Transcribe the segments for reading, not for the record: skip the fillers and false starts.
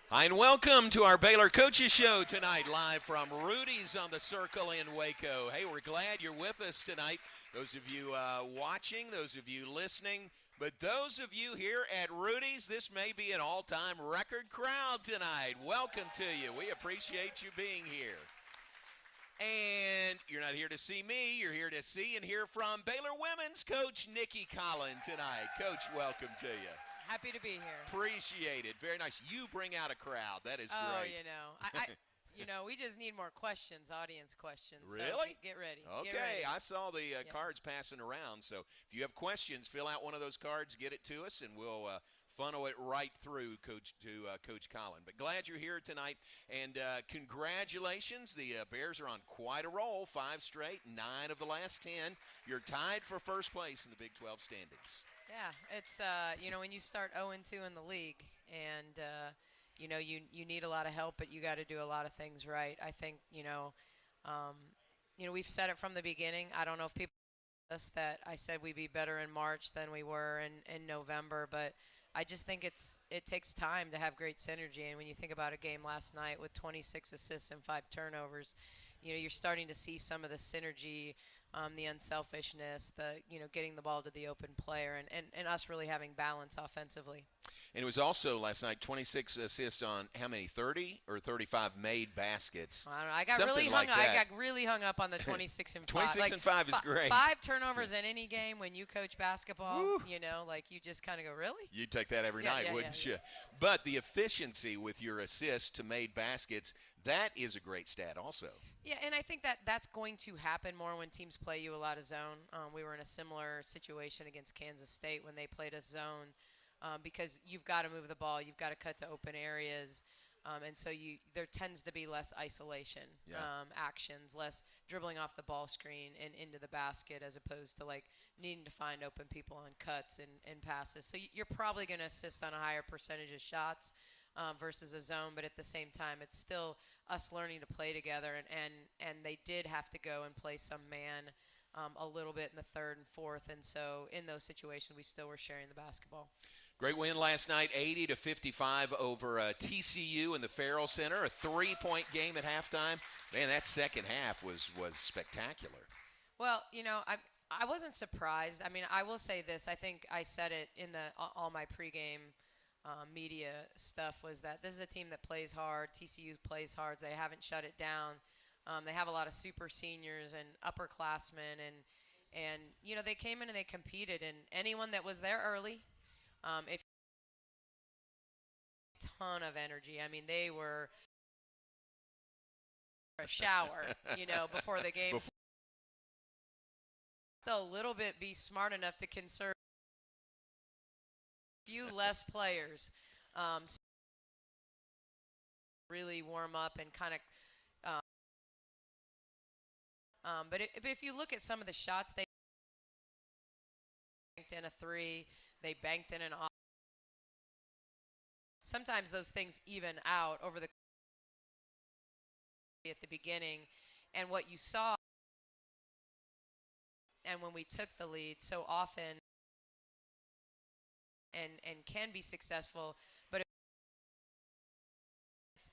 Hi, and welcome to our Baylor Coaches Show tonight, live from Rudy's on the Circle in Waco. Hey, we're glad you're with us tonight. Those of you watching, those of you listening, but those of you here at Rudy's, this may be an all-time record crowd tonight. Welcome to you. We appreciate you being here. And you're not here to see me, you're here to see and hear from Baylor women's coach Nicki Collen tonight. Coach, welcome to you. Happy to be here. Appreciate it. Very nice. You bring out a crowd. That is great. Oh, we just need more questions, audience questions. Really? So get ready. Okay. Get ready. I saw the cards passing around. So if you have questions, fill out one of those cards, get it to us, and we'll funnel it right through Coach Collen. But glad you're here tonight, and congratulations. The Bears are on quite a roll. 5 straight, 9 of the last 10. You're tied for first place in the Big 12 standings. Yeah, it's when you start 0-2 in the league, and you need a lot of help, but you got to do a lot of things right. I think we've said it from the beginning. I don't know if people know us that I said we'd be better in March than we were in November, but I just think it takes time to have great synergy. And when you think about a game last night with 26 assists and 5 turnovers, you're starting to see some of the synergy. The unselfishness, getting the ball to the open player, and us really having balance offensively. And it was also last night 26 assists on how many, 30 or 35 made baskets? I don't know. I got really hung up on the 26 and 5. 26 and 5 is great. 5 turnovers in any game when you coach basketball, you just kind of go, really? You'd take that every night, wouldn't you? But the efficiency with your assists to made baskets, that is a great stat also. Yeah, and I think that's going to happen more when teams play you a lot of zone. We were in a similar situation against Kansas State when they played us zone because you've got to move the ball, you've got to cut to open areas, and so there tends to be less isolation actions, less dribbling off the ball screen and into the basket as opposed to needing to find open people on cuts and passes. So you're probably going to assist on a higher percentage of shots versus a zone, but at the same time, it's still us learning to play together, and they did have to go and play some man a little bit in the third and fourth, and so in those situations, we still were sharing the basketball. Great win last night, 80-55 over TCU in the Farrell Center, a 3-point game at halftime. Man, that second half was spectacular. Well, I wasn't surprised. I mean, I will say this. I think I said it in all my pregame media stuff was that this is a team that plays hard. TCU plays hard. They haven't shut it down. They have a lot of super seniors and upperclassmen, and they came in and they competed. And anyone that was there early, if a ton of energy. I mean, they were a shower, before the game. A little bit be smart enough to conserve few less players, really warm up and kind of. But if you look at some of the shots, they banked in a 3, they banked in an off. Sometimes those things even out over the at the beginning, and what you saw, and when we took the lead so often. And can be successful, but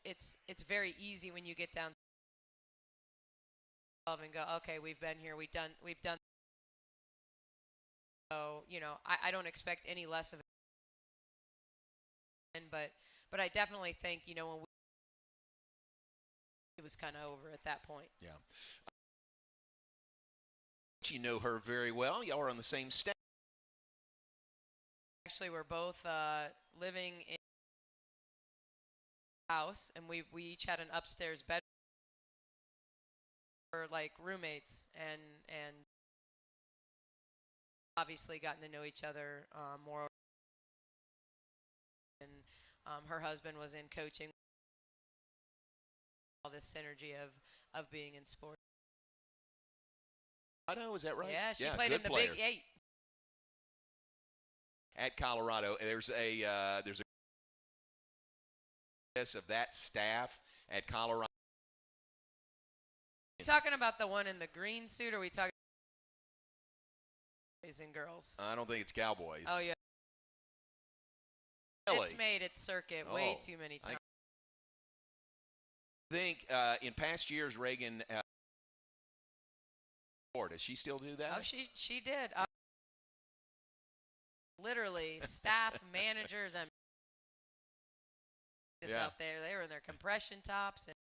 it's very easy when you get down and go, okay, we've been here, we've done. So I don't expect any less of it, but I definitely think when it was kind of over at that point. Yeah. You know her very well. Y'all are on the same staff. Actually, we're both living in a house, and we each had an upstairs bedroom. We're like roommates, and obviously gotten to know each other more. And her husband was in coaching. All this synergy of being in sports. I know, is that right? Yeah, she played in the Big 8. At Colorado, there's a of that staff at Colorado. You talking about the one in the green suit, or are we talking boys and girls? I don't think it's Cowboys. Oh yeah. Really? It's made its circuit way too many times. think in past years, Reagan, does she still do that? Oh, she did. Literally, staff, managers, and just out there, they were in their compression tops and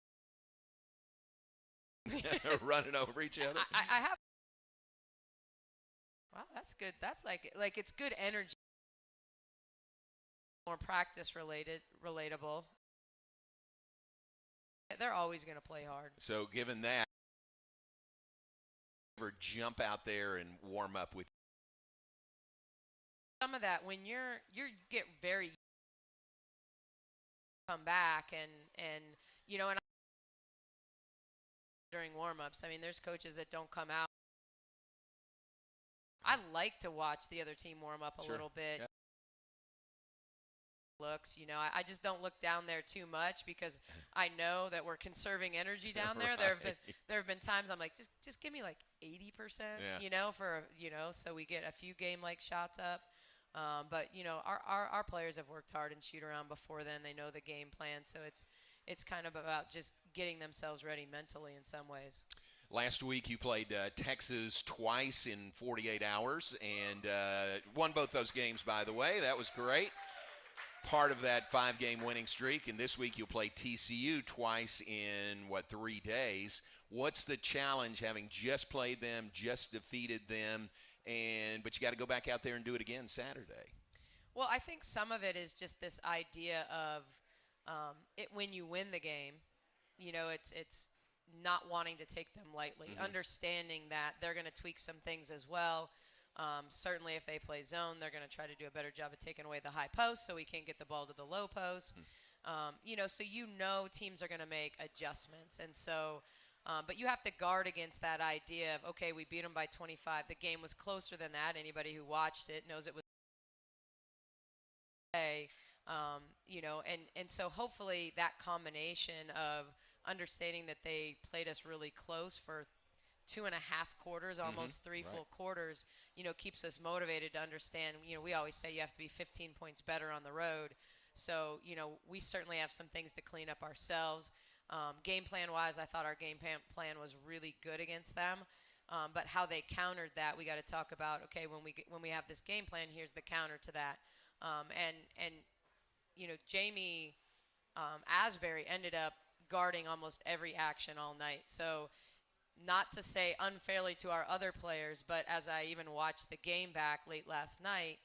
running over each other. I have. Wow, that's good. That's like it's good energy. More practice relatable. They're always going to play hard. So given that, ever jump out there and warm up with some of that when you get very come back and you know, and during warm-ups, I mean, there's coaches that don't come out. I like to watch the other team warm up a little bit. Yeah. Looks, you know, I just don't look down there too much because I know that we're conserving energy down there. Right. There have been times I'm like, just give me like 80%, you know, so we get a few game-like shots up. But you know, our players have worked hard and shoot around before then. They know the game plan, so it's kind of about just getting themselves ready mentally in some ways. Last week you played Texas twice in 48 hours and won both those games, by the way. That was great. Part of that 5-game winning streak. And this week you'll play TCU twice in, 3 days. What's the challenge having just played them, just defeated them, but you got to go back out there and do it again Saturday? Well, I think some of it is just this idea of when you win the game, you know, it's not wanting to take them lightly, understanding that they're going to tweak some things as well. Certainly if they play zone, they're going to try to do a better job of taking away the high post so we can't get the ball to the low post. You know, so you know teams are going to make adjustments. And so, but you have to guard against that idea of, okay, we beat them by 25. The game was closer than that. Anybody who watched it knows it was. You know, and so hopefully that combination of understanding that they played us really close for 2.5 quarters, almost 3 full quarters, you know, keeps us motivated to understand, you know, we always say you have to be 15 points better on the road. So, you know, we certainly have some things to clean up ourselves. Game plan wise, I thought our game plan was really good against them. But how they countered that, we got to talk about, okay, when we have this game plan, here's the counter to that. And you know, Jamie Asbury ended up guarding almost every action all night. So not to say unfairly to our other players, but as I even watched the game back late last night,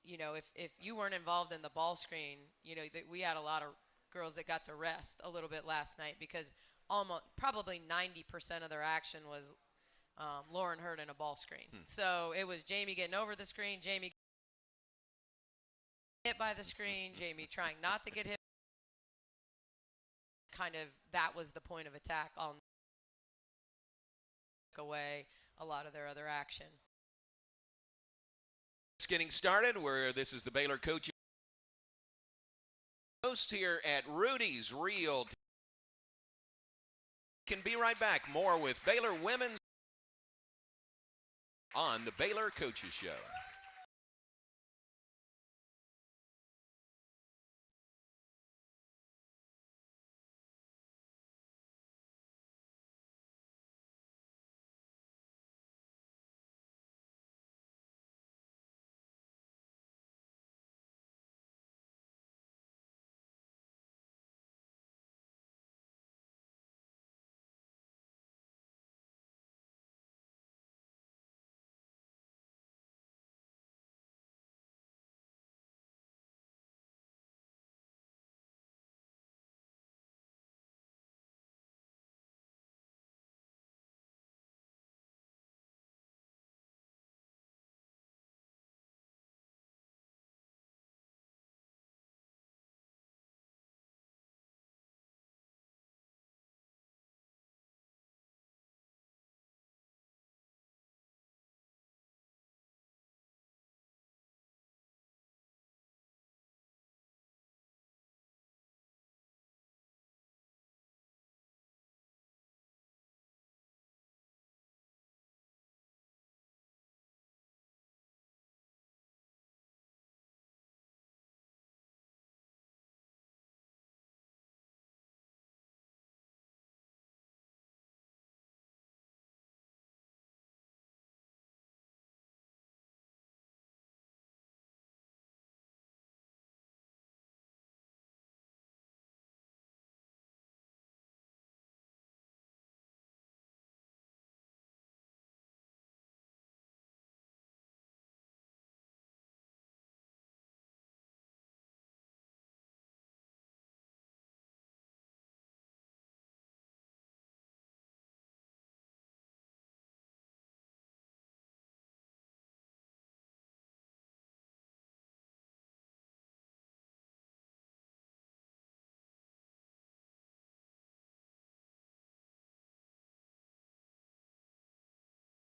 you know, if you weren't involved in the ball screen, you know, we had a lot of girls that got to rest a little bit last night because probably 90% of their action was Lauren Hurd in a ball screen. So it was Jamie getting over the screen, Jamie hit by the screen, Jamie trying not to get hit. Kind of that was the point of attack all night. Away a lot of their other action. It's getting started where this is the Baylor coach host here at Rudy's Real. Can be right back. More with Baylor women's on the Baylor Coaches Show.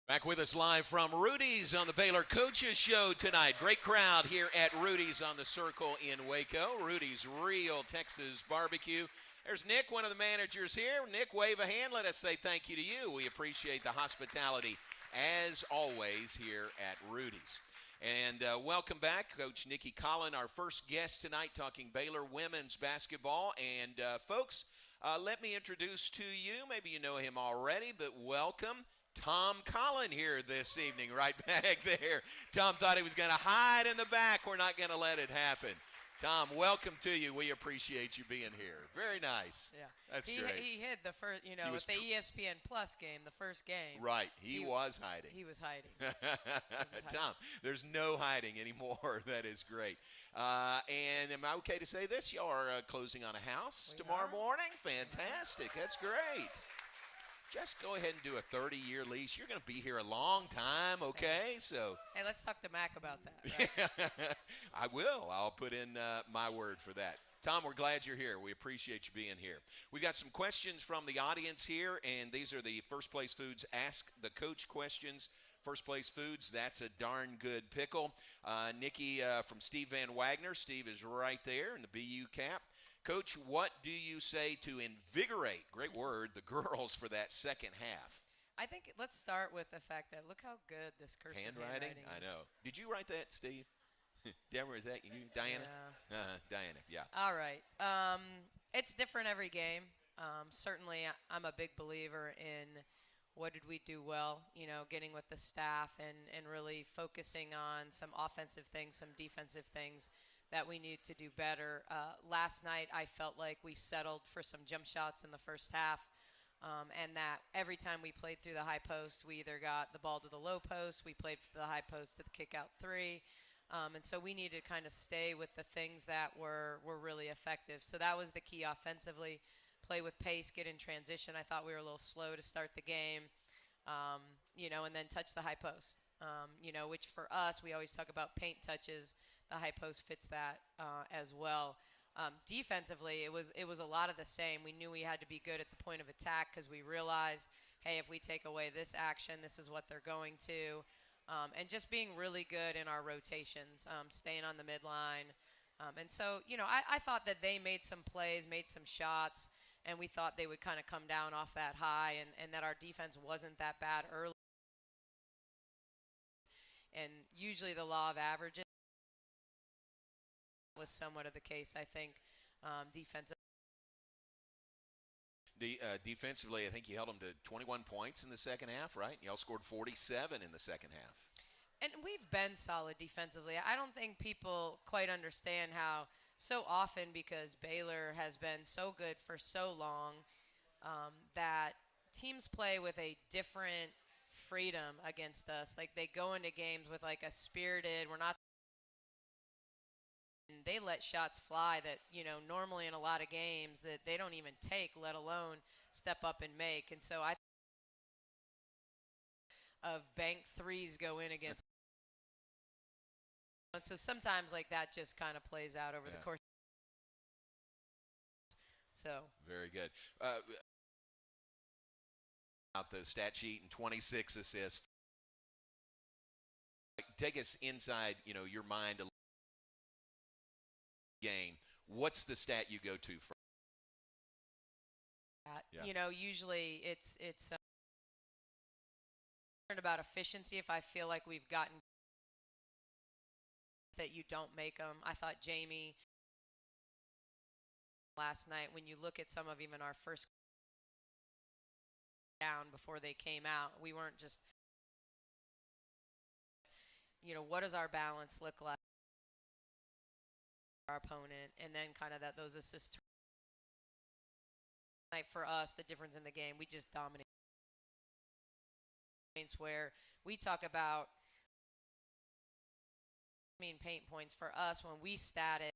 Back with us live from Rudy's on the Baylor Coaches Show tonight. Great crowd here at Rudy's on the Circle in Waco. Rudy's Real Texas Barbecue. There's Nick, one of the managers here. Nick, wave a hand. Let us say thank you to you. We appreciate the hospitality, as always, here at Rudy's. And welcome back, Coach Nicki Collen, our first guest tonight, talking Baylor women's basketball. And, folks, let me introduce to you, maybe you know him already, but welcome Tom Collen here this evening, right back there. Tom thought he was going to hide in the back. We're not going to let it happen. Tom, welcome to you. We appreciate you being here. Very nice. Yeah. That's great. He hid the first, with the ESPN Plus game, the first game. Right. He was hiding. He was hiding. Tom, there's no hiding anymore. That is great. And am I okay to say this? Y'all are closing on a house tomorrow morning? Fantastic. That's great. Just go ahead and do a 30-year lease. You're going to be here a long time, okay? So. Hey, let's talk to Mac about that. Right? I will. I'll put in my word for that. Tom, we're glad you're here. We appreciate you being here. We got some questions from the audience here, and these are the First Place Foods Ask the Coach questions. First Place Foods, that's a darn good pickle. Nicki from Steve Van Wagner. Steve is right there in the BU cap. Coach, what do you say to invigorate, great word, the girls for that second half? I think let's start with the fact that look how good this cursive handwriting is. I know. Did you write that, Steve? Deborah, is that you? Diana? Yeah. Diana, yeah. All right. It's different every game. Certainly, I'm a big believer in what did we do well, getting with the staff and really focusing on some offensive things, some defensive things that we need to do better. Last night, I felt like we settled for some jump shots in the first half, and that every time we played through the high post, we either got the ball to the low post, we played to the high post to the kick-out three, and so we needed to kind of stay with the things that were really effective. So that was the key offensively. Play with pace, get in transition. I thought we were a little slow to start the game, and then touch the high post, which for us, we always talk about paint touches. The high post fits that as well. Defensively, it was a lot of the same. We knew we had to be good at the point of attack because we realized, hey, if we take away this action, this is what they're going to. And just being really good in our rotations, staying on the midline. And so, I thought that they made some plays, made some shots, and we thought they would kind of come down off that high and that our defense wasn't that bad early. And usually the law of averages was somewhat of the case, I think, defensively. Defensively, I think you held them to 21 points in the second half, right? Y'all scored 47 in the second half. And we've been solid defensively. I don't think people quite understand how so often, because Baylor has been so good for so long, that teams play with a different freedom against us. Like they go into games with like a spirited, we're not. And they let shots fly that, normally in a lot of games that they don't even take, let alone step up and make. And so I of bank threes go in against. And so sometimes like that just kind of plays out over the course. So very good. Out the stat sheet and 26 assists. Take us inside, your mind a game. What's the stat you go to for? Usually it's about efficiency. If I feel like we've gotten that you don't make them. I thought Jamie last night, when you look at some of even our first down before they came out, we weren't just, what does our balance look like? Our opponent, and then kind of those assists. For us, the difference in the game, we just dominate. Where we talk about paint points for us when we stat it.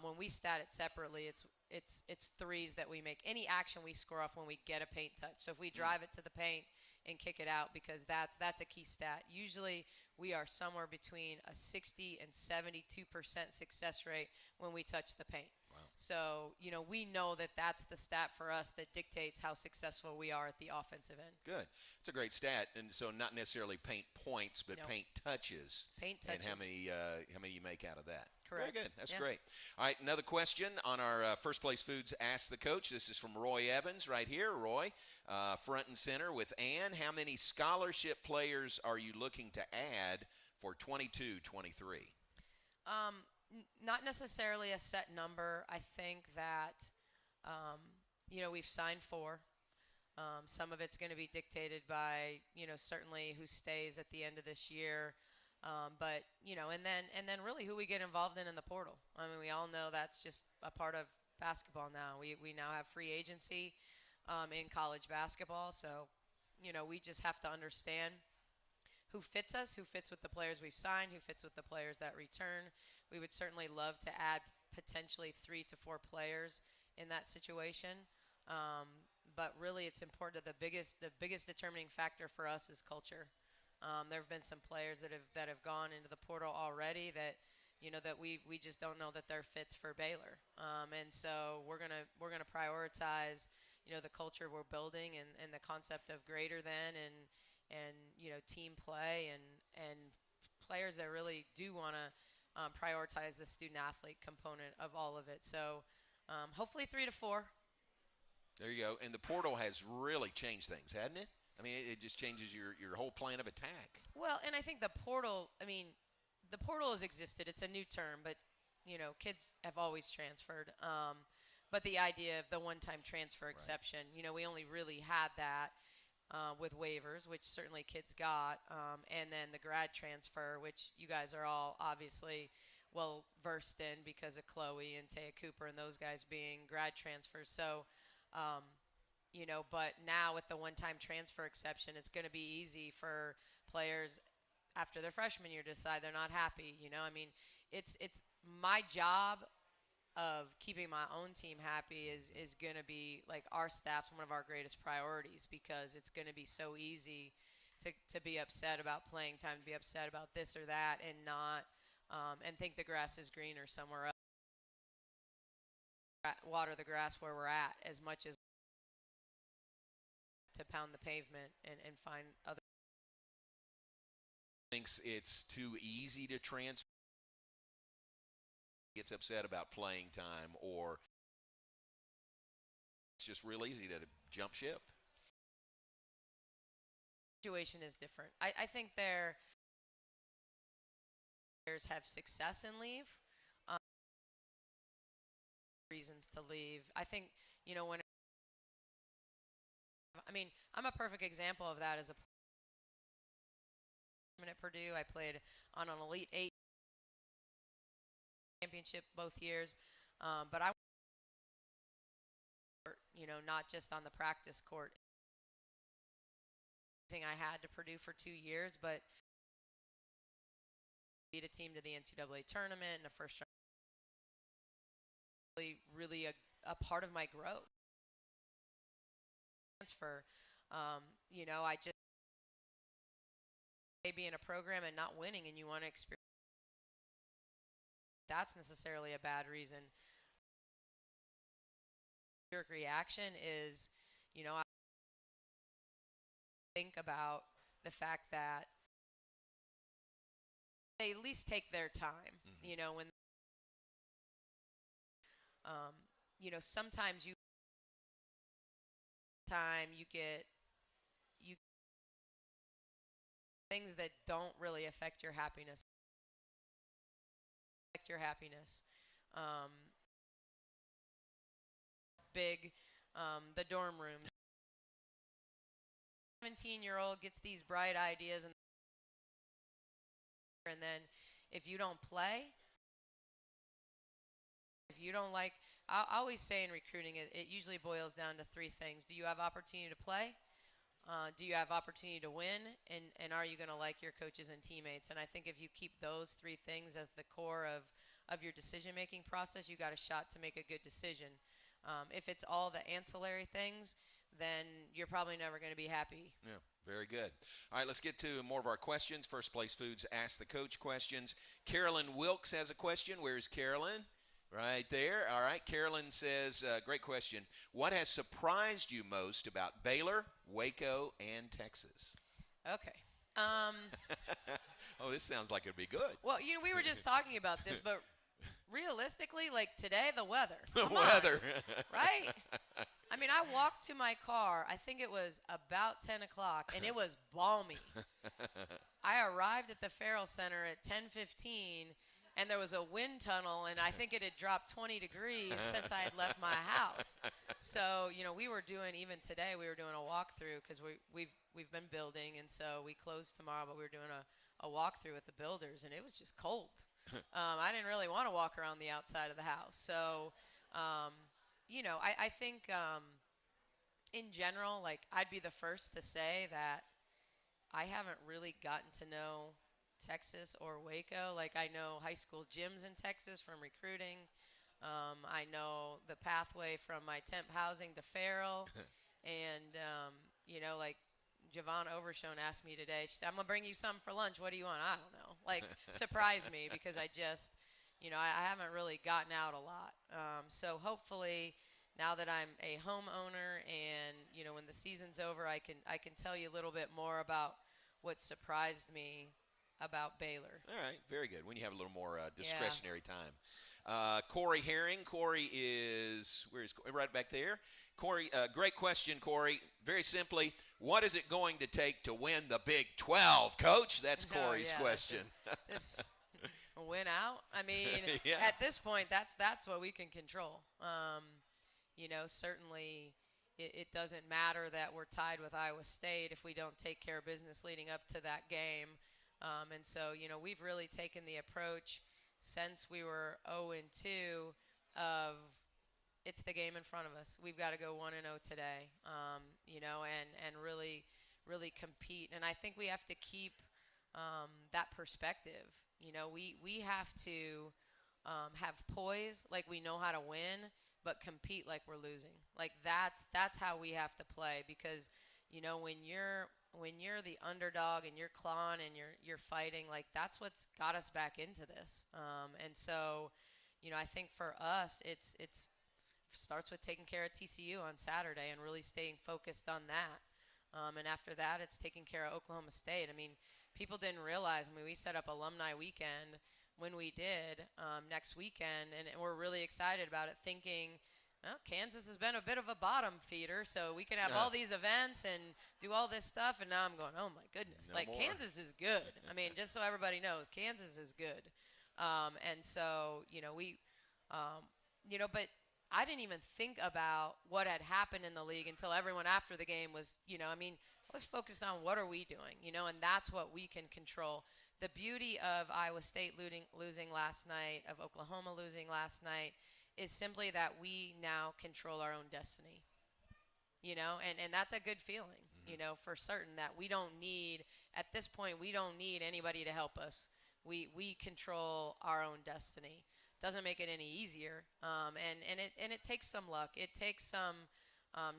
When we stat it separately, it's threes that we make. Any action we score off when we get a paint touch. So if we drive it to the paint and kick it out, because that's a key stat. Usually we are somewhere between a 60 and 72% success rate when we touch the paint. Wow. So, we know that that's the stat for us that dictates how successful we are at the offensive end. Good. It's a great stat, and so not necessarily paint points, but Nope. paint touches. Paint touches. And how many you make out of that. Correct. Very good. That's Yeah. great. All right, another question on our First Place Foods Ask the Coach. This is from Roy Evans right here. Roy, front and center with Ann. How many scholarship players are you looking to add for 22-23? Not necessarily a set number. I think that, we've signed 4. Some of it's going to be dictated by, certainly who stays at the end of this year. But, and then really who we get involved in the portal. I mean, we all know that's just a part of basketball now. We now have free agency in college basketball. So, we just have to understand who fits us, who fits with the players we've signed, who fits with the players that return. We would certainly love to add potentially 3 to 4 players in that situation. But really it's important. The biggest determining factor for us is culture. There have been some players that have gone into the portal already that that we just don't know that they're fits for Baylor. And so we're gonna prioritize the culture we're building and the concept of greater than and team play and players that really do want to prioritize the student athlete component of all of it. So hopefully 3 to 4. There you go. And the portal has really changed things, hasn't it? I mean, it just changes your whole plan of attack. Well, and I think the portal has existed. It's a new term, but, kids have always transferred. But the idea of the one-time transfer exception, we only really had that with waivers, which certainly kids got, and then the grad transfer, which you guys are all obviously well versed in because of Chloe and Taya Cooper and those guys being grad transfers. So, but now with the one-time transfer exception, it's going to be easy for players after their freshman year to decide they're not happy. I mean, it's my job of keeping my own team happy is going to be, like, our staff's one of our greatest priorities because it's going to be so easy to be upset about playing time, to be upset about this or that and not and think the grass is greener somewhere else. Water the grass where we're at as much as to pound the pavement and find other. Thinks it's too easy to transfer. Gets upset about playing time, or it's just real easy to jump ship. Situation is different. I think their players have success and leave. Reasons to leave. I think when. I mean, I'm a perfect example of that as a player at Purdue. I played on an Elite 8 championship both years, but I, not just on the practice court. Thing I had to Purdue for 2 years, but beat a team to the NCAA tournament in a first round. Really a part of my growth. Transfer, I just be in a program and not winning, and you want to experience. That's necessarily a bad reason. Jerk reaction is, I think about the fact that they at least take their time. When sometimes you get things that don't really affect your happiness. The dorm room. 17-year-old gets these bright ideas, and then if you don't play, if you don't like, I always say in recruiting, it usually boils down to 3 things. Do you have opportunity to play? Do you have opportunity to win? And are you going to like your coaches and teammates? And I think if you keep those 3 things as the core of your decision-making process, you got a shot to make a good decision. If it's all the ancillary things, then you're probably never going to be happy. Yeah, very good. All right, let's get to more of our questions. First Place Foods Ask the Coach questions. Carolyn Wilkes has a question. Where's Carolyn? Right there. All right. Carolyn says, great question. What has surprised you most about Baylor, Waco, and Texas? Okay. Um, Oh, this sounds like it'd be good. well, we were just talking about this, but realistically, like today, the weather. The Come on, weather. right? I mean, I walked to my car. I think it was about 10 o'clock, and it was balmy. I arrived at the Farrell Center at 10:15, and there was a wind tunnel, and I think it had dropped 20 degrees since I had left my house. So, we were doing, even today, we were doing a walkthrough because we've been building, and so we closed tomorrow, but we were doing a walkthrough with the builders, and it was just cold. I didn't really want to walk around the outside of the house. So, I think in general, like, I'd be the first to say that I haven't really gotten to know Texas or Waco. Like, I know high school gyms in Texas from recruiting. I know the pathway from my temp housing to Farrell. And, like, Javon Overshone asked me today, she said, I'm going to bring you something for lunch. What do you want? I don't know. Like, surprise me because I just, I haven't really gotten out a lot. So hopefully now that I'm a homeowner and, when the season's over, I can tell you a little bit more about what surprised me about Baylor. All right, very good. When you have a little more discretionary time. Corey Herring. Corey is, where is Corey? Right back there. Corey, great question, Corey. Very simply, what is it going to take to win the Big 12, Coach? That's Corey's question. This win out? I mean, yeah. At this point, that's what we can control. Certainly it doesn't matter that we're tied with Iowa State if we don't take care of business leading up to that game. And so, we've really taken the approach since we were 0-2 of it's the game in front of us. We've got to go 1-0 today, and really, really compete. And I think we have to keep that perspective. We have to have poise, like we know how to win, but compete like we're losing. Like that's how we have to play because, when you're the underdog and you're clawing and you're fighting, like that's what's got us back into this. And so, I think for us, it's starts with taking care of TCU on Saturday and really staying focused on that. And after that, it's taking care of Oklahoma State. I mean, people didn't realize. I mean, we set up alumni weekend when we did next weekend, and we're really excited about it, thinking, well, Kansas has been a bit of a bottom feeder, so we can have all these events and do all this stuff. And now I'm going, oh, my goodness. No more. Kansas is good. I mean, just so everybody knows, Kansas is good. And so, but I didn't even think about what had happened in the league until everyone after the game was, I was focused on what are we doing, and that's what we can control. The beauty of Iowa State losing last night, of Oklahoma losing last night, is simply that we now control our own destiny, and that's a good feeling, for certain that we don't need, at this point, we don't need anybody to help us. We control our own destiny. Doesn't make it any easier, and it takes some luck. It takes some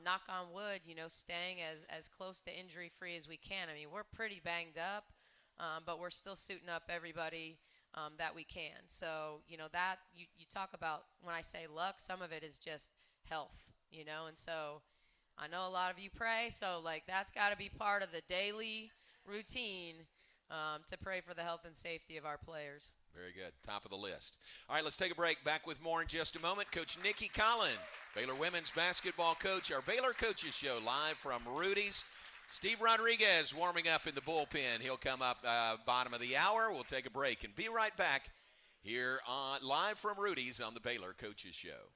knock on wood, staying as close to injury free as we can. I mean, we're pretty banged up, but we're still suiting up everybody that we can. So that you talk about when I say luck, some of it is just health, and so I know a lot of you pray, so like that's got to be part of the daily routine to pray for the health and safety of our players. Very good. Top of the list. All right, let's take a break. Back with more in just a moment. Coach Nicki Collen, Baylor women's basketball coach. Our Baylor Coaches Show live from Rudy's. Steve Rodriguez warming up in the bullpen. He'll come up bottom of the hour. We'll take a break and be right back here on live from Rudy's on the Baylor Coaches Show.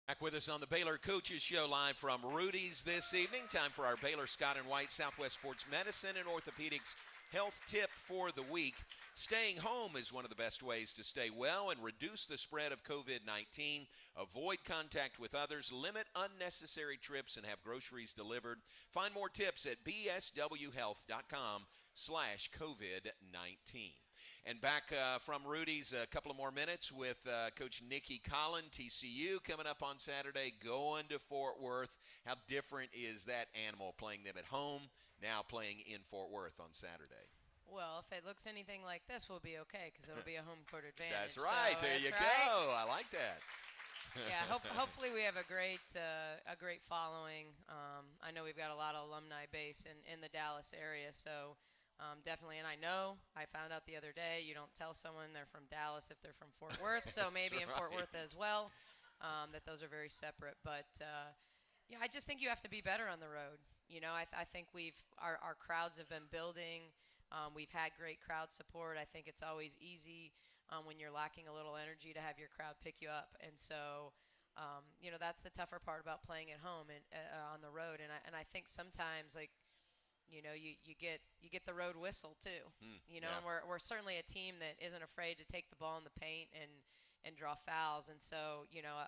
Back with us on the Baylor Coaches Show live from Rudy's this evening. Time for our Baylor Scott and White Southwest Sports Medicine and Orthopedics health tip for the week. Staying home is one of the best ways to stay well and reduce the spread of COVID-19. Avoid contact with others, limit unnecessary trips, and have groceries delivered. Find more tips at bswhealth.com/COVID-19. And back from Rudy's, a couple of more minutes with Coach Nicki Collen, TCU, coming up on Saturday, going to Fort Worth. How different is that animal, playing them at home, now playing in Fort Worth on Saturday? Well, if it looks anything like this, we'll be okay because it'll be a home court advantage. That's right. So there you right. go. I like that. Yeah, hopefully we have a great following. I know we've got a lot of alumni base in the Dallas area, so definitely. And I found out the other day, you don't tell someone they're from Dallas if they're from Fort Worth, so maybe in Fort Worth as well, that those are very separate. But, yeah, I just think you have to be better on the road. You know, I think our crowds have been building. We've had great crowd support. I think it's always easy when you're lacking a little energy to have your crowd pick you up. And so, you know, that's the tougher part about playing at home and on the road. And I think sometimes, like, you know, you get the road whistle too. You know, yeah. and we're certainly a team that isn't afraid to take the ball in the paint and draw fouls. And so, you know,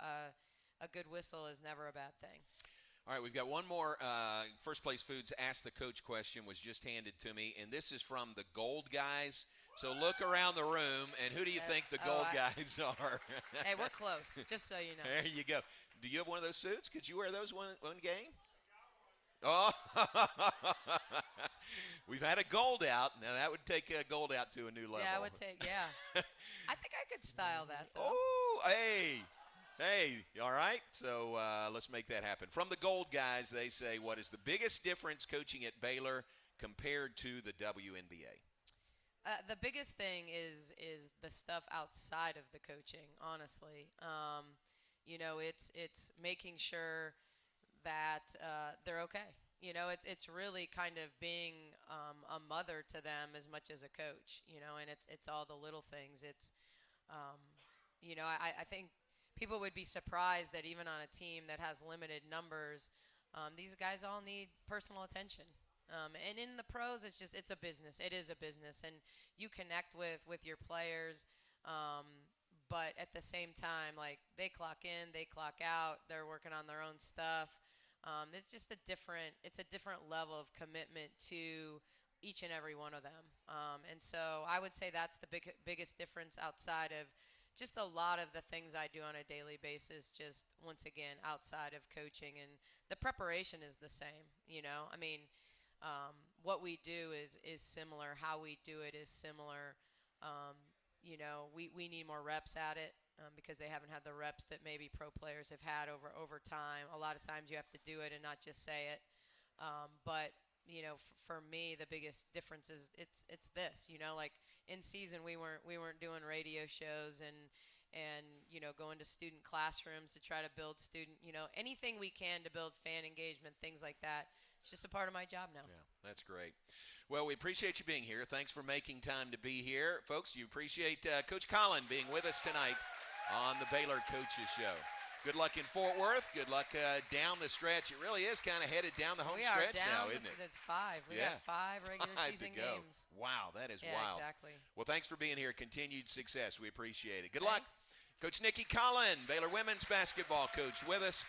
a good whistle is never a bad thing. All right, we've got one more First Place Foods Ask the Coach question was just handed to me, and this is from the Gold Guys. So look around the room, and who do you think the Gold Guys are? Hey, we're close, just so you know. There you go. Do you have one of those suits? Could you wear those one game? Oh, we've had a gold out. Now that would take a gold out to a new level. Yeah, I would take. Yeah, I think I could style that though. Oh, hey, all right. So let's make that happen. From the Gold Guys, they say, what is the biggest difference coaching at Baylor compared to the WNBA? The biggest thing is the stuff outside of the coaching. Honestly, you know, it's making sure that they're okay. You know, it's really kind of being a mother to them as much as a coach. You know, and it's all the little things. It's you know, I think people would be surprised that even on a team that has limited numbers, these guys all need personal attention. And in the pros, it's a business. It is a business, and you connect with your players. But at the same time, like, they clock in, they clock out. They're working on their own stuff. It's just a different level of commitment to each and every one of them. And so I would say that's the biggest difference outside of just a lot of the things I do on a daily basis, just once again, outside of coaching. And the preparation is the same, you know. I mean, what we do is similar. How we do it is similar. You know, we need more reps at it because they haven't had the reps that maybe pro players have had over time. A lot of times you have to do it and not just say it. But, you know, for me, the biggest difference is it's this, you know, like in season we weren't doing radio shows and you know, going to student classrooms to try to build student, you know, anything we can to build fan engagement, things like that. It's just a part of my job now. Yeah, that's great. Well, we appreciate you being here. Thanks for making time to be here. Folks, you appreciate Coach Collen being with us tonight on the Baylor Coaches Show. Good luck in Fort Worth. Good luck down the stretch. It really is kind of headed down the home stretch now, isn't it? It's 5. We got 5 regular season games. Wow, that is yeah, wild. Exactly. Well, thanks for being here. Continued success. We appreciate it. Good Thanks. luck. Coach Nicki Collen, Baylor women's basketball coach, with us.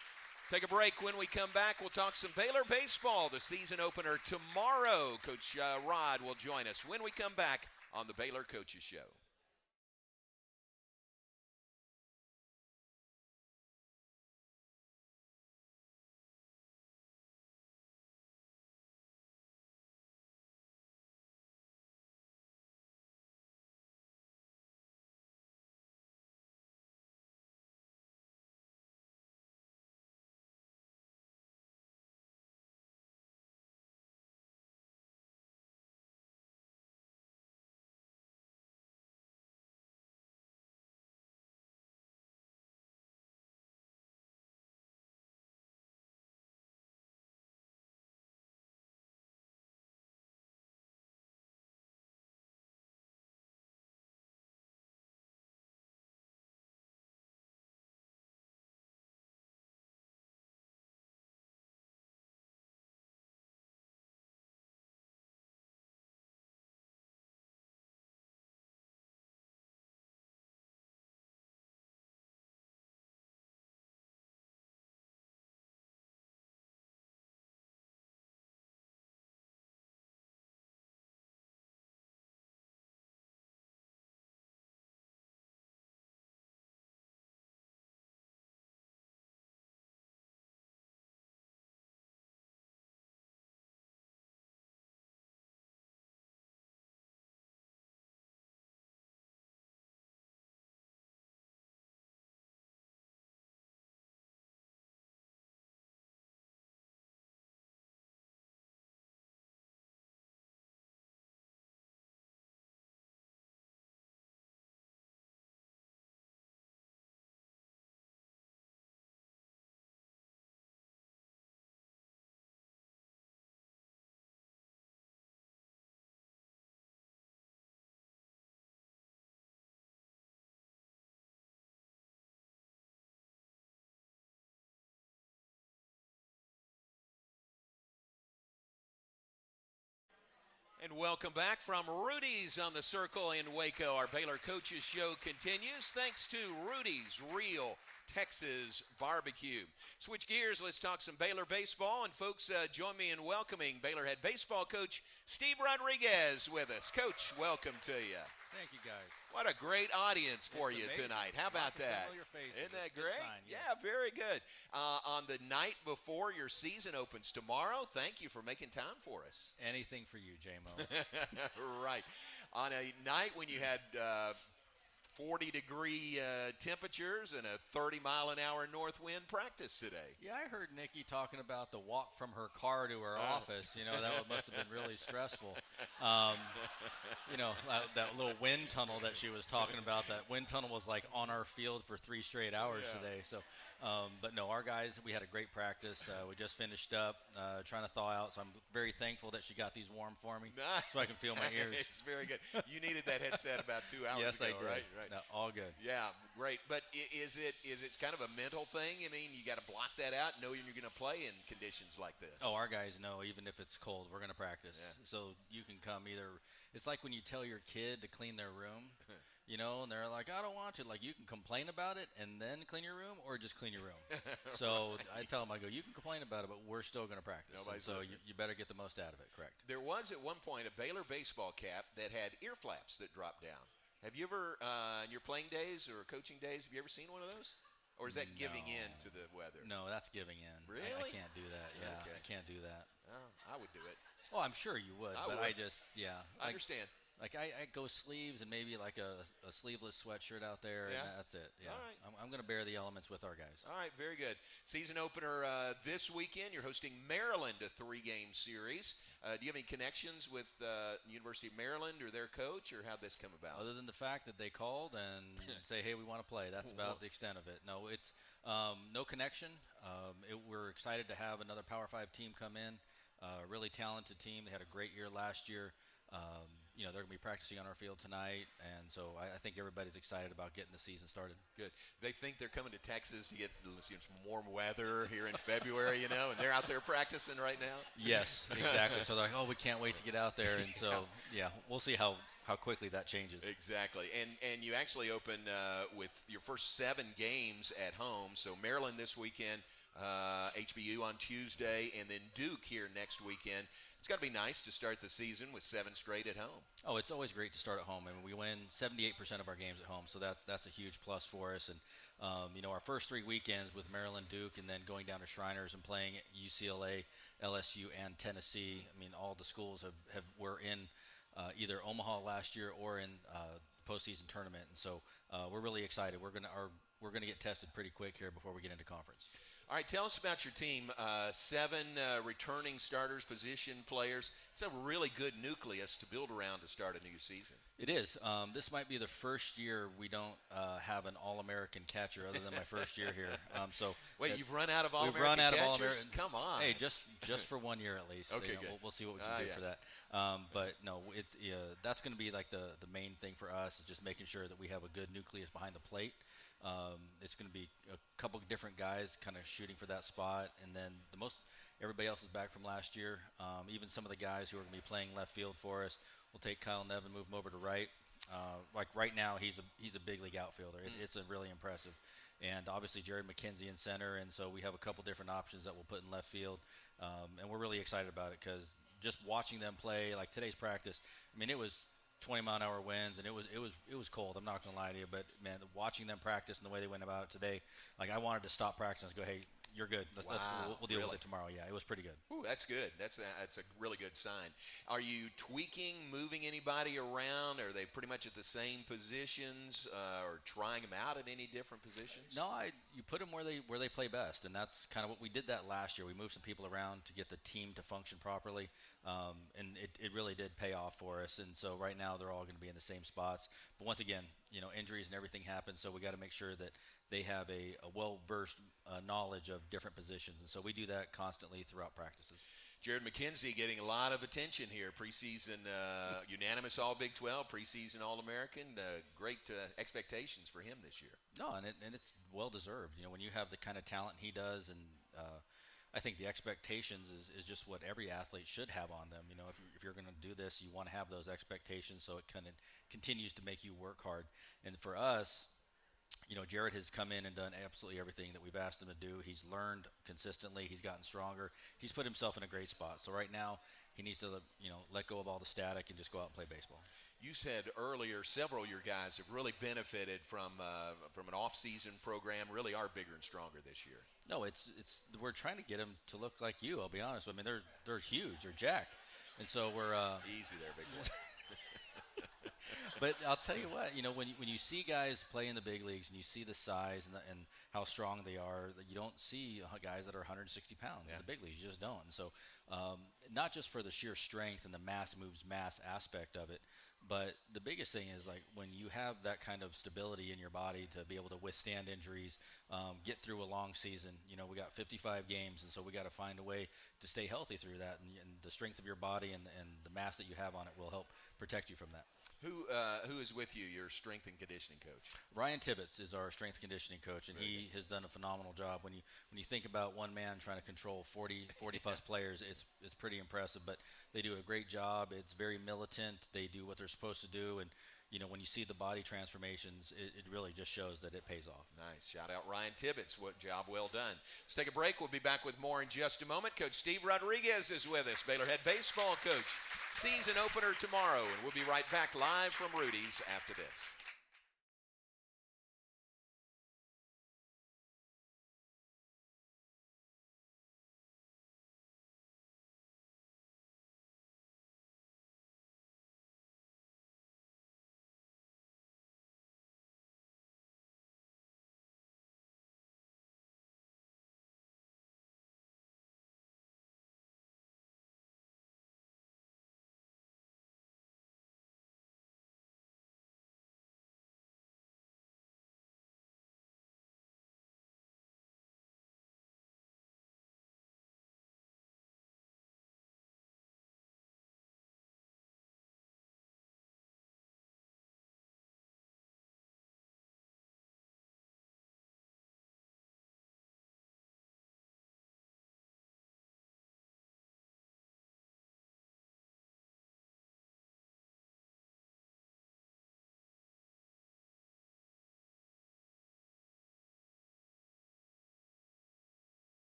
Take a break. When we come back, we'll talk some Baylor baseball, the season opener tomorrow. Coach Rod will join us when we come back on the Baylor Coaches Show. And welcome back from Rudy's on the Circle in Waco. Our Baylor Coaches Show continues thanks to Rudy's Real Texas Barbecue. Switch gears, let's talk some Baylor baseball. And folks, join me in welcoming Baylor head baseball coach Steve Rodriguez with us. Coach, welcome to you. Thank you, guys. What a great audience for you amazing. tonight. How about Lots of that? familiar faces. Isn't that It's a good great? sign, yes. Yeah, very good. On the night before your season opens tomorrow, thank you for making time for us. Anything for you, J-Mo. Right. On a night when you had 40-degree temperatures and a 30-mile-an-hour north wind practice today. Yeah, I heard Nicki talking about the walk from her car to her office. You know, that must have been really stressful. You know, that little wind tunnel that she was talking about, that wind tunnel was like on our field for 3 straight hours today. So, but no, our guys, we had a great practice. We just finished up trying to thaw out. So I'm very thankful that she got these warm for me so I can feel my ears. It's very good. You needed that headset about 2 hours yes, ago, I did. right? No, all good. Yeah, great. But is it kind of a mental thing? I mean, you got to block that out, knowing you're going to play in conditions like this. Oh, our guys know even if it's cold, we're going to practice. Yeah. So you can come either. It's like when you tell your kid to clean their room, you know, and they're like, I don't want to. Like, you can complain about it and then clean your room, or just clean your room. So I tell them, I go, you can complain about it, but we're still going to practice. And so you better get the most out of it, correct? There was at one point a Baylor baseball cap that had ear flaps that dropped down. Have you ever, in your playing days or coaching days, have you ever seen one of those? Or is that giving in to the weather? No, that's giving in. Really? I can't do that. Yeah, Okay. I can't do that. Oh, I would do it. Oh, I'm sure you would, but I just, I like, understand. Like I go sleeves and maybe like a sleeveless sweatshirt out there, Yeah. and that's it. Yeah, All right. I'm going to bear the elements with our guys. All right, very good. Season opener this weekend. You're hosting Maryland, a 3-game series. Do you have any connections with University of Maryland or their coach, or how'd this come about? Other than the fact that they called and say, hey, we want to play. That's about the extent of it. No, it's no connection. We're excited to have another Power 5 team come in. Really talented team. They had a great year last year. You know, they're going to be practicing on our field tonight, and so I think everybody's excited about getting the season started. Good. They think they're coming to Texas to get some warm weather here in February, you know, and they're out there practicing right now? Yes, exactly. So they're like, oh, we can't wait to get out there, and so, yeah, we'll see how quickly that changes. Exactly. And you actually open with your first 7 games at home. So Maryland this weekend, HBU on Tuesday, and then Duke here next weekend. It's got to be nice to start the season with 7 straight at home. Oh, it's always great to start at home. I mean, we win 78% of our games at home, so that's a huge plus for us. And you know, our first 3 weekends with Maryland, Duke, and then going down to Shriners and playing UCLA, LSU, and Tennessee. I mean, all the schools were in either Omaha last year or in postseason tournament, and so we're really excited. We're gonna get tested pretty quick here before we get into conference. All right, tell us about your team. 7 returning starters, position players. It's a really good nucleus to build around to start a new season. It is. This might be the first year we don't have an All-American catcher other than my first year here. So wait, you've run out of All-American We've run out catchers? of All-American. Come on. Hey, just for 1 year at least. Okay, you know, good. We'll see what we can do for that. But no, it's that's going to be like the main thing for us is just making sure that we have a good nucleus behind the plate. It's going to be a couple of different guys kind of shooting for that spot, and then everybody else is back from last year. Even some of the guys who are going to be playing left field for us, we'll take Collen, move him over to right. Like right now, he's a big league outfielder. It's a really impressive, and obviously Jared Mckenzie in center, and so we have a couple different options that we'll put in left field, and we're really excited about it because just watching them play, like today's practice, I mean it was 20-mile-an-hour winds, and it was cold. I'm not gonna lie to you, but man, watching them practice and the way they went about it today, like I wanted to stop practice and go, hey, you're good. We'll deal with it tomorrow. Yeah, it was pretty good. Ooh, that's good. That's a really good sign. Are you tweaking, moving anybody around? Are they pretty much at the same positions, or trying them out at any different positions? No, you put them where they play best, and that's kind of what we did that last year. We moved some people around to get the team to function properly, and it really did pay off for us. And so right now they're all going to be in the same spots. But once again, you know, injuries and everything happen, so we got to make sure that they have a well-versed knowledge of different positions, and so we do that constantly throughout practices. Jared Mckenzie getting a lot of attention here. Preseason unanimous All Big 12, preseason All-American. Great expectations for him this year. No, and it's well-deserved. You know, when you have the kind of talent he does, and I think the expectations is just what every athlete should have on them. You know, if you're going to do this, you want to have those expectations so it kind of continues to make you work hard. And for us, you know, Jared has come in and done absolutely everything that we've asked him to do. He's learned consistently. He's gotten stronger. He's put himself in a great spot. So right now, he needs to, you know, let go of all the static and just go out and play baseball. You said earlier several of your guys have really benefited from an off-season program, really are bigger and stronger this year. No, it's we're trying to get them to look like you, I'll be honest. I mean, they're huge. They're jacked. And so we're easy there, big boy. But I'll tell you what, you know, when you see guys play in the big leagues and you see the size and how strong they are, you don't see guys that are 160 pounds in the big leagues. You just don't. And so not just for the sheer strength and the mass moves mass aspect of it, but the biggest thing is, like, when you have that kind of stability in your body to be able to withstand injuries, get through a long season. You know, we got 55 games, and so we got to find a way to stay healthy through that. And the strength of your body and the mass that you have on it will help protect you from that. Who is with you, your strength and conditioning coach? Ryan Tibbetts is our strength conditioning coach, and he has done a phenomenal job. When you think about one man trying to control 40 plus players, it's pretty impressive. But they do a great job. It's very militant. They do what they're supposed to do, and you know, when you see the body transformations, it really just shows that it pays off. Nice. Shout out Ryan Tibbetts. What job well done. Let's take a break. We'll be back with more in just a moment. Coach Steve Rodriguez is with us, Baylor head baseball coach. Season opener tomorrow, and we'll be right back live from Rudy's after this.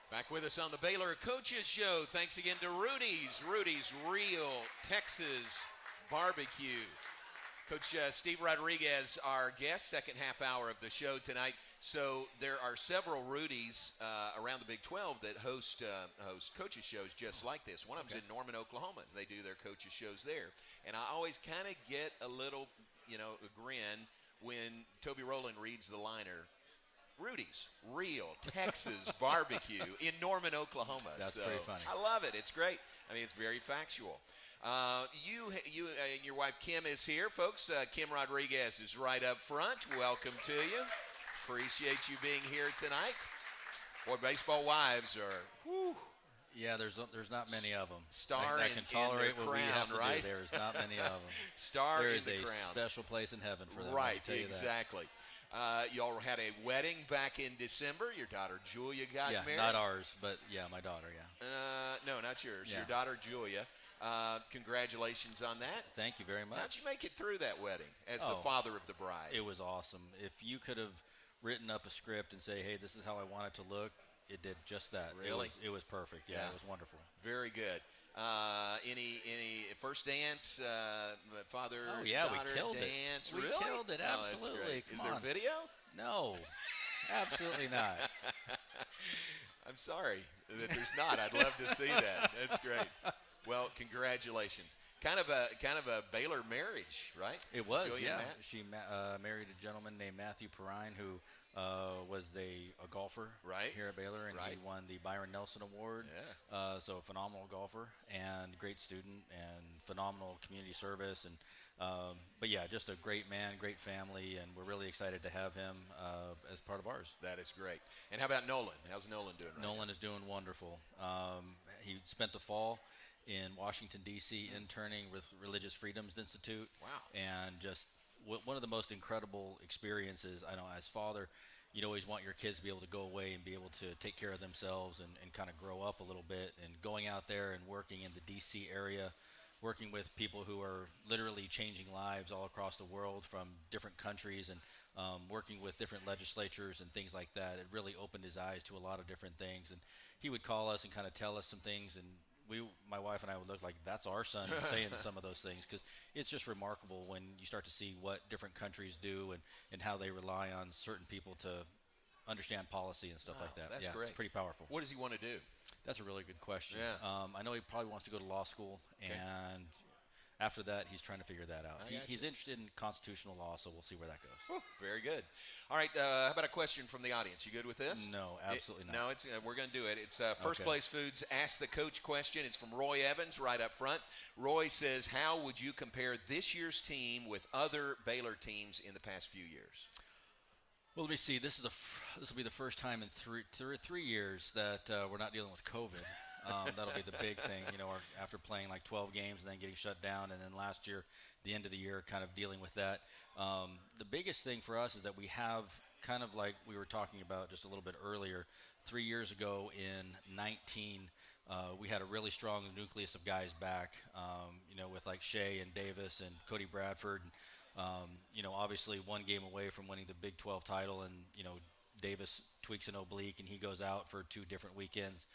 Back with us on the Baylor Coaches Show. Thanks again to Rudy's Real Texas Barbecue. Coach Steve Rodriguez, our guest, second half hour of the show tonight. So there are several Rudy's around the Big 12 that host coaches shows just like this. One of them's in Norman, Oklahoma. They do their coaches shows there. And I always kind of get a little, you know, a grin when Toby Rowland reads the liner, Rudy's Real Texas Barbecue in Norman, Oklahoma. That's pretty funny. I love it. It's great. I mean, it's very factual. You and your wife Kim is here, folks. Kim Rodriguez is right up front. Welcome to you. Appreciate you being here tonight. Boy, baseball wives are, whew. Yeah, there's not many of them. Star that can tolerate in their what crown, we have to right? do. There's not many of them. Star there in is the a crown. special place in heaven for them. Right, I'll tell you exactly. Y'all had a wedding back in December. Your daughter Julia got that. married. Yeah, not ours, but yeah, my daughter. Yeah. No, not yours. Yeah. Your daughter Julia. Congratulations on that. Thank you very much. How'd you make it through that wedding as the father of the bride? It was awesome. If you could have written up a script and say, hey, this is how I want it to look, it did just that. Really? It was perfect. Yeah, it was wonderful. Very good. Any first dance, father? Oh yeah, we daughter killed dance? it. We Really? killed it. Oh, that's Absolutely. great. Come Is on. there video? No, absolutely not. I'm sorry that there's not. I'd love to see that. That's great. Well, congratulations. Kind of a Baylor marriage, right? It was, Julia yeah. and Matt? She married a gentleman named Matthew Perrine, who was a golfer here at Baylor, and he won the Byron Nelson Award. Yeah. So a phenomenal golfer and great student and phenomenal community service. And but yeah, just a great man, great family, and we're really excited to have him as part of ours. That is great. And how about Nolan? How's Nolan doing right Nolan is doing wonderful. He spent the fall in Washington, D.C., interning with Religious Freedoms Institute. Wow. And just one of the most incredible experiences. I know as father, you'd always want your kids to be able to go away and be able to take care of themselves and kind of grow up a little bit. And going out there and working in the D.C. area, working with people who are literally changing lives all across the world from different countries, and working with different legislatures and things like that, it really opened his eyes to a lot of different things. And he would call us and kind of tell us some things, and my wife and I would look like that's our son saying some of those things, because it's just remarkable when you start to see what different countries do and how they rely on certain people to understand policy and stuff like that. That's great. It's pretty powerful. What does he want to do? That's a really good question. Yeah. I know he probably wants to go to law school, and after that, he's trying to figure that out. He's interested in constitutional law, so we'll see where that goes. Whew, very good. All right, how about a question from the audience? You good with this? No, absolutely not. No, it's we're going to do it. It's First Place Foods Ask the Coach question. It's from Roy Evans right up front. Roy says, how would you compare this year's team with other Baylor teams in the past few years? Well, let me see. This will be the first time in three years that we're not dealing with COVID. That'll be the big thing, after playing like 12 games and then getting shut down, and then last year, the end of the year, kind of dealing with that. The biggest thing for us is that we have, kind of like we were talking about just a little bit earlier, 3 years ago in 19, we had a really strong nucleus of guys back, with like Shea and Davis and Cody Bradford. Obviously one game away from winning the Big 12 title, and, Davis tweaks an oblique and he goes out for 2 different weekends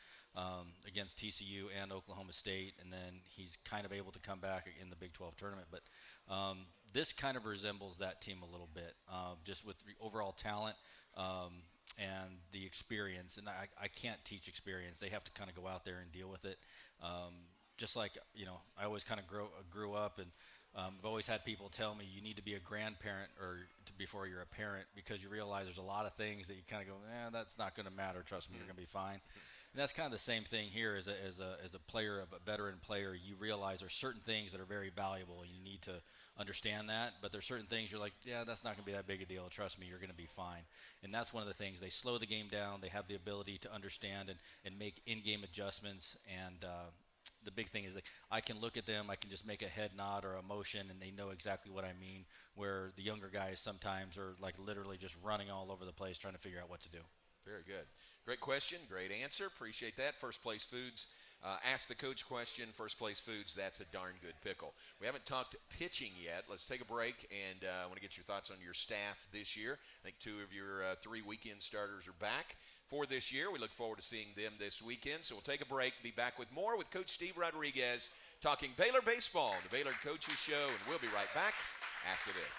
against TCU and Oklahoma State, and then he's kind of able to come back in the Big 12 tournament. But this kind of resembles that team a little bit, just with the overall talent and the experience. And I can't teach experience. They have to kind of go out there and deal with it. Just like, I always kind of grew up, and I've always had people tell me you need to be a grandparent before you're a parent, because you realize there's a lot of things that you kind of go, that's not going to matter. Trust me, you're going to be fine. And that's kind of the same thing here as a player, of a veteran player. You realize there's certain things that are very valuable, and you need to understand that. But there's certain things you're like, that's not going to be that big a deal. Trust me, you're going to be fine. And that's one of the things. They slow the game down. They have the ability to understand and make in-game adjustments. And the big thing is that I can look at them, I can just make a head nod or a motion, and they know exactly what I mean, where the younger guys sometimes are like literally just running all over the place trying to figure out what to do. Very good. Great question, great answer. Appreciate that. First Place Foods, Ask the Coach question. First Place Foods, that's a darn good pickle. We haven't talked pitching yet. Let's take a break, and I want to get your thoughts on your staff this year. I think 2 of your 3 weekend starters are back for this year. We look forward to seeing them this weekend. So we'll take a break, be back with more with Coach Steve Rodriguez talking Baylor baseball, the Baylor Coaches Show, and we'll be right back after this.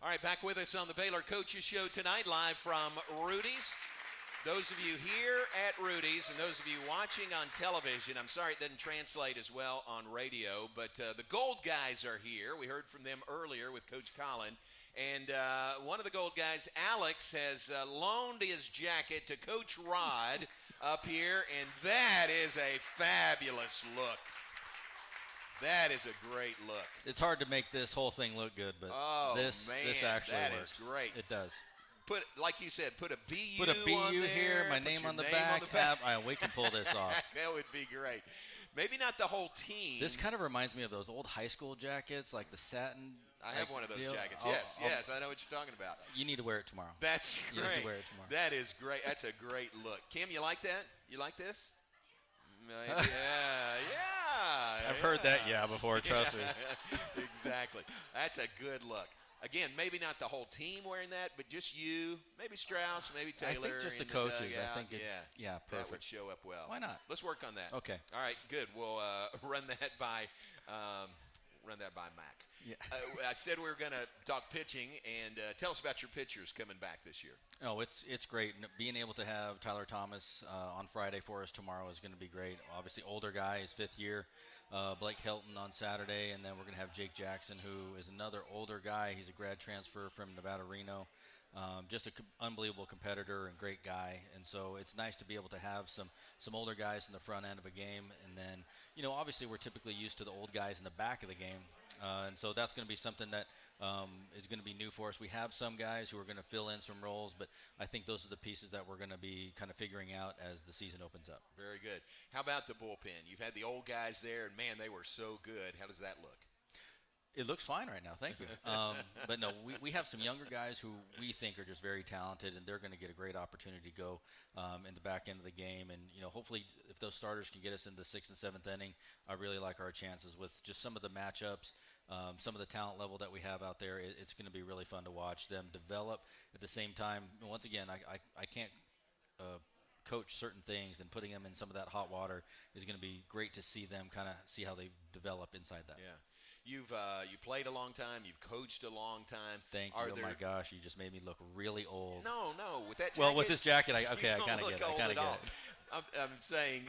All right, back with us on the Baylor Coaches Show tonight, live from Rudy's. Those of you here at Rudy's and those of you watching on television, I'm sorry it doesn't translate as well on radio, but the Gold guys are here. We heard from them earlier with Coach Collen. And one of the Gold guys, Alex, has loaned his jacket to Coach Rod up here, and that is a fabulous look. That is a great look. It's hard to make this whole thing look good, but this actually works. That is great. It does. Put, like you said, put a BU Put a BU on there, here, my name on the back. We can pull this off. That would be great. Maybe not the whole team. This kind of reminds me of those old high school jackets, like the satin. I have one of those jackets. Yes, I know what you're talking about. You need to wear it tomorrow. That's great. You need to wear it tomorrow. That is great. That's a great look. Kim, you like that? You like this? Yeah. I've heard that before, trust me. Exactly. That's a good look. Again, maybe not the whole team wearing that, but just you, maybe Strauss, maybe Taylor. I think just the coaches. I think perfect. That would show up well. Why not? Let's work on that. Okay. All right, good. We'll run that by Mac. Yeah. I said we were going to talk pitching, and tell us about your pitchers coming back this year. Oh, it's great. Being able to have Tyler Thomas on Friday for us tomorrow is going to be great. Obviously, older guy, his 5th year. Blake Helton on Saturday, and then we're going to have Jake Jackson, who is another older guy. He's a grad transfer from Nevada Reno. Just an unbelievable competitor and great guy. And so it's nice to be able to have some older guys in the front end of a game. And then, obviously we're typically used to the old guys in the back of the game. And so that's going to be something that is going to be new for us. We have some guys who are going to fill in some roles, but I think those are the pieces that we're going to be kind of figuring out as the season opens up. Very good. How about the bullpen? You've had the old guys there, and, man, they were so good. How does that look? It looks fine right now, thank you. But no, we have some younger guys who we think are just very talented, and they're going to get a great opportunity to go in the back end of the game. And hopefully, if those starters can get us into the 6th and 7th inning, I really like our chances with just some of the matchups, some of the talent level that we have out there. It's going to be really fun to watch them develop. At the same time, once again, I can't coach certain things, and putting them in some of that hot water is going to be great to see them kind of see how they develop inside that. Yeah. You played a long time. You've coached a long time. Thank you. Oh my gosh, you just made me look really old. No, with that jacket. Well, with this jacket, I kind of get it. I'm saying,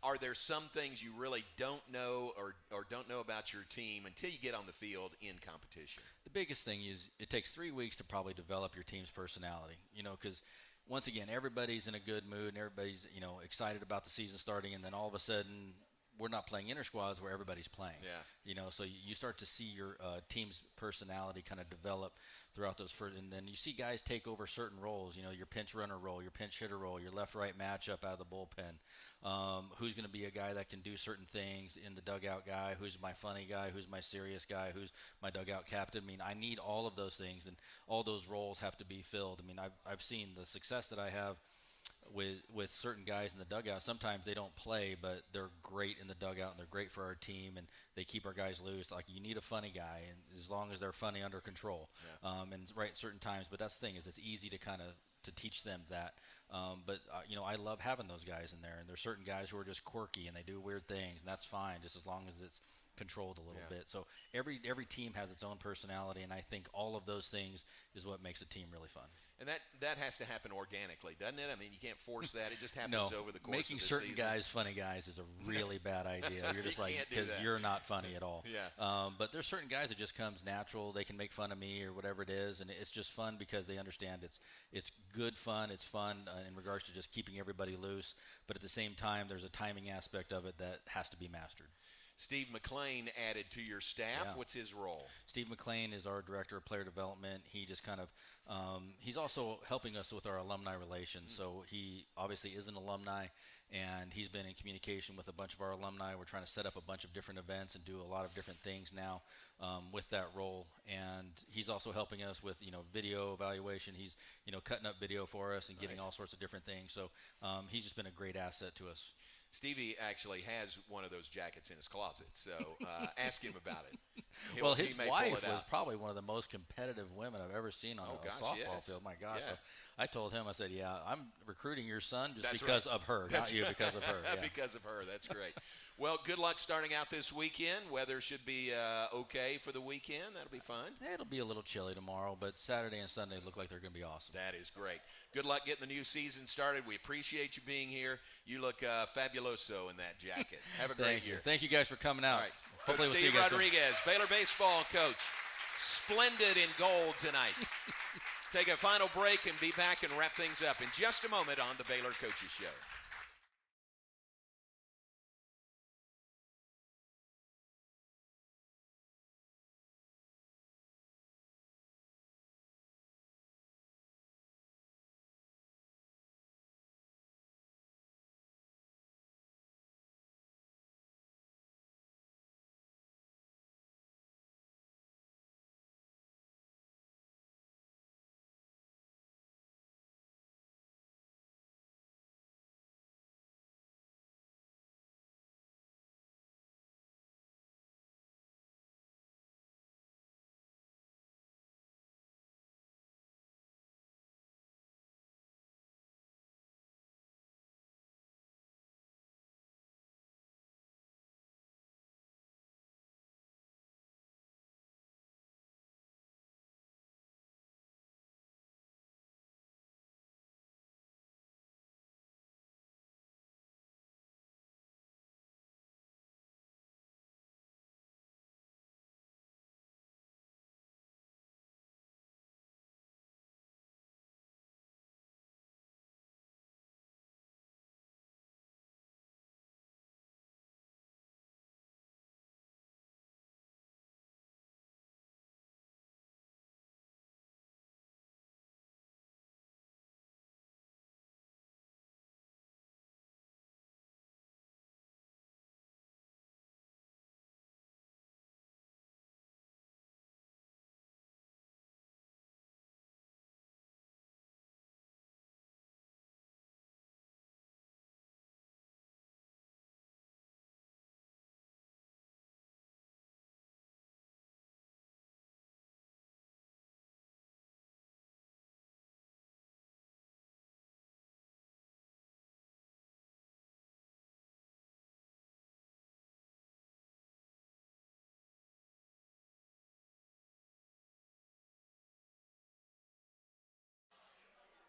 are there some things you really don't know or don't know about your team until you get on the field in competition? The biggest thing is it takes 3 weeks to probably develop your team's personality. Because once again, everybody's in a good mood and everybody's excited about the season starting, and then all of a sudden, we're not playing inter-squads where everybody's playing. Yeah. So you start to see your team's personality kind of develop throughout those first, and then you see guys take over certain roles. Your pinch runner role, your pinch hitter role, your left-right matchup out of the bullpen. Who's going to be a guy that can do certain things in the dugout guy? Who's my funny guy? Who's my serious guy? Who's my dugout captain? I need all of those things, and all those roles have to be filled. I've seen the success that I have with certain guys in the dugout. Sometimes they don't play, but they're great in the dugout, and they're great for our team, and they keep our guys loose. Like, you need a funny guy, and as long as they're funny, under control, and right certain times. But that's the thing, is it's easy to kind of to teach them that. But I love having those guys in there, and there's certain guys who are just quirky and they do weird things, and that's fine, just as long as it's controlled a little bit. So every team has its own personality, and I think all of those things is what makes a team really fun. And that has to happen organically, doesn't it? You can't force that. It just happens over the course making of the certain season. guys funny guys is a really bad idea. You're just because you're not funny at all. Yeah. But there's certain guys that just comes natural. They can make fun of me or whatever it is, and it's just fun because they understand it's good fun. It's fun in regards to just keeping everybody loose. But at the same time, there's a timing aspect of it that has to be mastered. Steve McLean added to your staff. Yeah. What's his role? Steve McLean is our director of player development. He just kind of he's also helping us with our alumni relations. So he obviously is an alumni, and he's been in communication with a bunch of our alumni. We're trying to set up a bunch of different events and do a lot of different things now with that role. And he's also helping us with video evaluation. He's cutting up video for us and getting all sorts of different things. So he's just been a great asset to us. Stevie actually has one of those jackets in his closet, so ask him about it. Well, He his may pull wife it was out. probably one of the most competitive women I've ever seen on Oh, a gosh, softball yes. field. My gosh. Yeah. So I told him, I said, yeah, I'm recruiting your son just That's because right. of her, That's not you, right. because of her. Yeah. Because of her. That's great. Well, good luck starting out this weekend. Weather should be okay for the weekend. That'll be fun. It'll be a little chilly tomorrow, but Saturday and Sunday look like they're going to be awesome. That is great. Good luck getting the new season started. We appreciate you being here. You look fabuloso in that jacket. Have a great year. Thank you guys for coming out. All right. Hopefully Coach we'll see Steve you guys soon. Rodriguez, Baylor baseball coach. Splendid in gold tonight. Take a final break and be back and wrap things up in just a moment on the Baylor Coaches Show.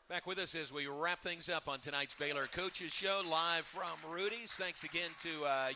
Back with us as we wrap things up on tonight's Baylor Coaches Show, live from Rudy's. Thanks again to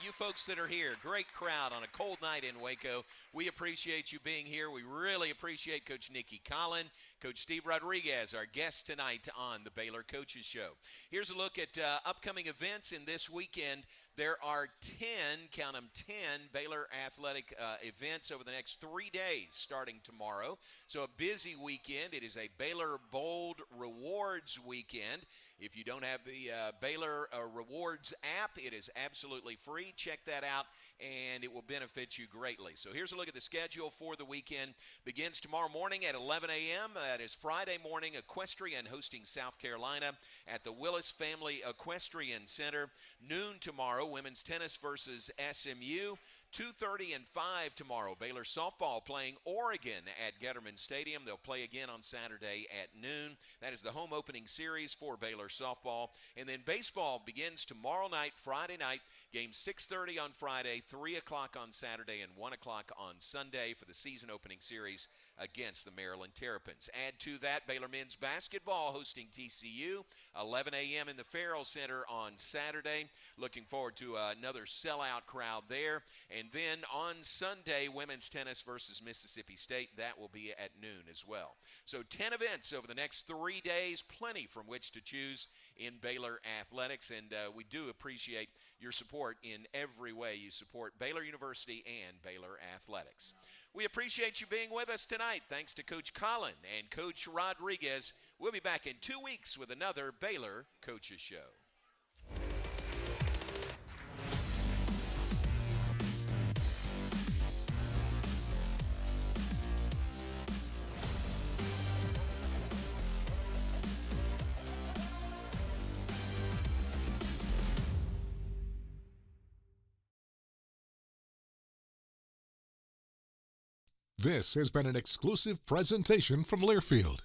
you folks that are here. Great crowd on a cold night in Waco. We appreciate you being here. We really appreciate Coach Nicki, Collen, Coach Steve Rodriguez, our guest tonight on the Baylor Coaches Show. Here's a look at upcoming events in this weekend. There are 10, count them 10, Baylor athletic events over the next 3 days starting tomorrow. So a busy weekend. It is a Baylor Bold Rewards weekend. If you don't have the Baylor Rewards app, it is absolutely free. Check that out, and it will benefit you greatly. So here's a look at the schedule for the weekend. Begins tomorrow morning at 11 a.m. That is Friday morning, Equestrian hosting South Carolina at the Willis Family Equestrian Center. Noon tomorrow, women's tennis versus SMU. 2:30 and 5 tomorrow, Baylor softball playing Oregon at Getterman Stadium. They'll play again on Saturday at noon. That is the home opening series for Baylor softball. And then baseball begins tomorrow night, Friday night. Game 6:30 on Friday, 3 o'clock on Saturday, and 1 o'clock on Sunday for the season opening series against the Maryland Terrapins. Add to that, Baylor men's basketball hosting TCU, 11 a.m. in the Farrell Center on Saturday. Looking forward to another sellout crowd there. And then on Sunday, women's tennis versus Mississippi State. That will be at noon as well. So 10 events over the next 3 days, plenty from which to choose in Baylor athletics. And we do appreciate your support in every way. You support Baylor University and Baylor athletics. We appreciate you being with us tonight. Thanks to Coach Collen and Coach Rodriguez. We'll be back in 2 weeks with another Baylor Coaches Show. This has been an exclusive presentation from Learfield.